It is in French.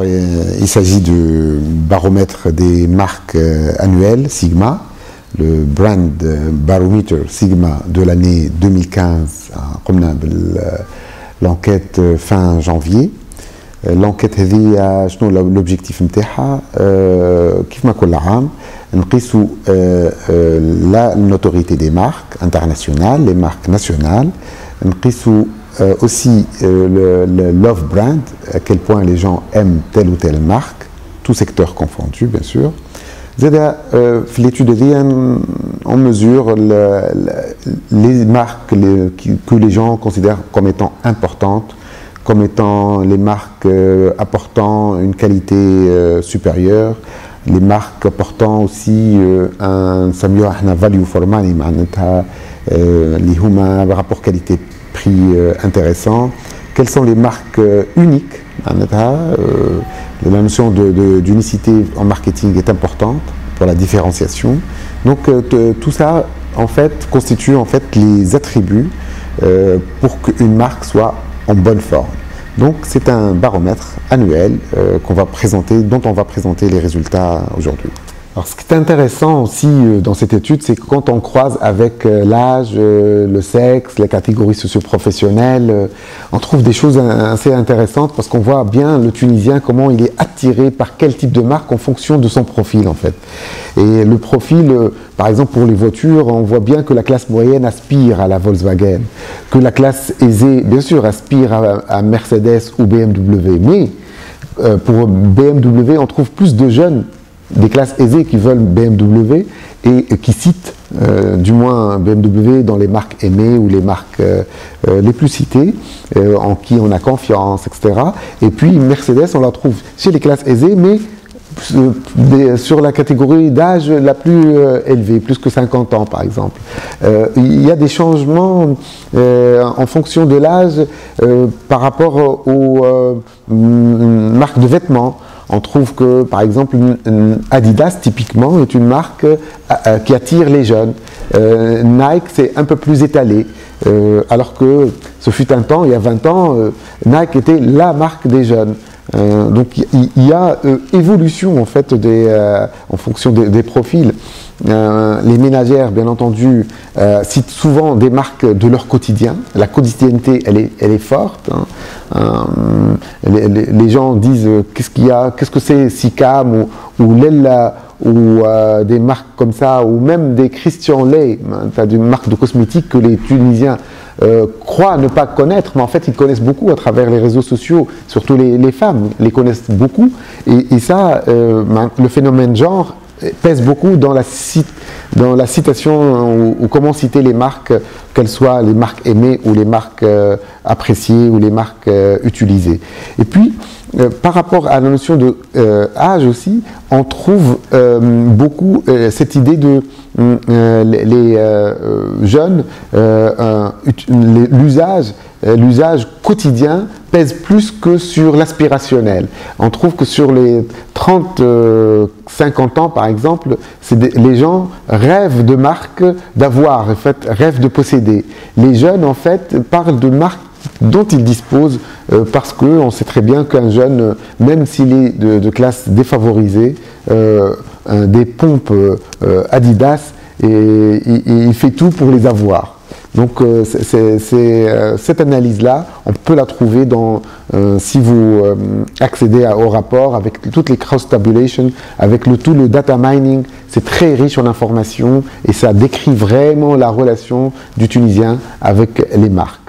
il s'agit du baromètre des marques annuelles, Sigma, le Brand Barometer Sigma de l'année 2015. On a l'enquête fin janvier. L'enquête هذه شنو l'objectif نتاعها كيف ما كل عام نقيسوا la notoriété des marques internationales, les marques nationales, نقيسوا aussi le love brand, à quel point les gens aiment telle ou telle marque, tout secteur confondu bien sûr. L'étude on mesure les marques que les gens considèrent comme étant importantes, comme étant les marques apportant une qualité supérieure, les marques apportant aussi un value for money, un rapport qualité-prix intéressant. Quelles sont les marques uniques? La notion d'unicité en marketing est importante pour la différenciation. Donc tout ça en fait constitue en fait les attributs pour qu'une marque soit en bonne forme. Donc c'est un baromètre annuel dont on va présenter les résultats aujourd'hui. Alors ce qui est intéressant aussi dans cette étude, c'est que quand on croise avec l'âge, le sexe, les catégories socio-professionnelles, on trouve des choses assez intéressantes parce qu'on voit bien le Tunisien, comment il est attiré par quel type de marque en fonction de son profil en fait. Et le profil, par exemple pour les voitures, on voit bien que la classe moyenne aspire à la Volkswagen, que la classe aisée, bien sûr, aspire à Mercedes ou BMW, mais pour BMW, on trouve plus de jeunes des classes aisées qui veulent BMW et qui citent du moins BMW dans les marques aimées ou les marques les plus citées, en qui on a confiance, etc. Et puis Mercedes, on la trouve chez les classes aisées, mais sur la catégorie d'âge la plus élevée, plus que 50 ans par exemple. Il y a des changements en fonction de l'âge par rapport aux marques de vêtements. On trouve que, par exemple, Adidas, typiquement, est une marque qui attire les jeunes. Nike, c'est un peu plus étalé. Alors que ce fut un temps, il y a 20 ans, Nike était la marque des jeunes. Donc il y a évolution en fait en fonction des profils. Les ménagères, bien entendu, citent souvent des marques de leur quotidien. La quotidienneté, elle est forte. Les gens disent qu'est-ce que c'est Sicam ou Lella ou des marques comme ça, ou même des Christian Lay, des marques de cosmétiques que les Tunisiens croient ne pas connaître, mais en fait ils connaissent beaucoup à travers les réseaux sociaux, surtout les femmes les connaissent beaucoup, et ça, le phénomène genre pèse beaucoup dans la citation ou comment citer les marques, qu'elles soient les marques aimées ou les marques appréciées ou les marques utilisées. Et puis, par rapport à la notion de âge aussi, on trouve beaucoup cette idée de les jeunes, l'usage quotidien pèse plus que sur l'aspirationnel. On trouve que sur les 30-50 ans, par exemple, les gens rêvent de marques d'avoir, en fait, rêvent de posséder. Les jeunes, en fait, parlent de marques dont ils disposent parce qu'on sait très bien qu'un jeune, même s'il est de classe défavorisée, des pompes Adidas, et il fait tout pour les avoir. Donc cette analyse-là, on peut la trouver si vous accédez au rapport avec toutes les cross-tabulations, avec tout le data mining, c'est très riche en informations et ça décrit vraiment la relation du Tunisien avec les marques.